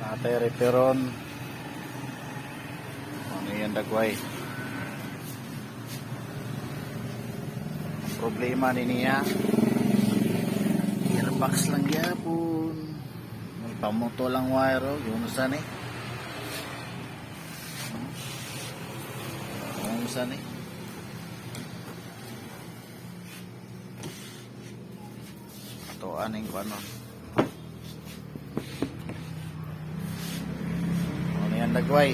Natay reperon. Ano yan dagway? Ang problema ni niya, gearbox lang yapon. May pamoto lang wire o. Yun saan eh. Yun saan eh. Ito aning ko ano. Ano yan dagway?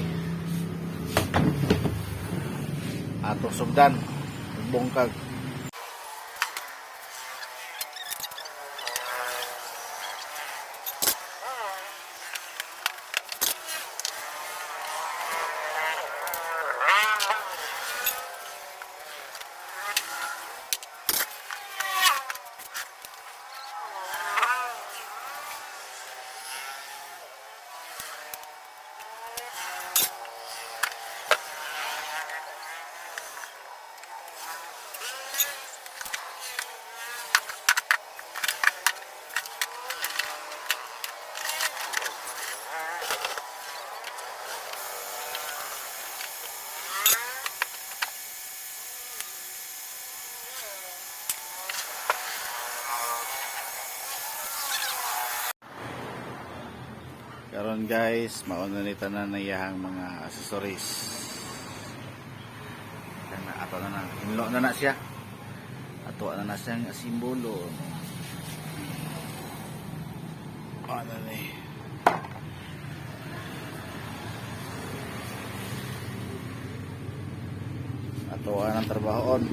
Ato sugdan. Bungkag. Karon guys, mauna ni tanan na iyahang mga accessories. Kana ato na inlo na siya. Ato na siyang simbolo. Ano ni? Ato ang trabahon.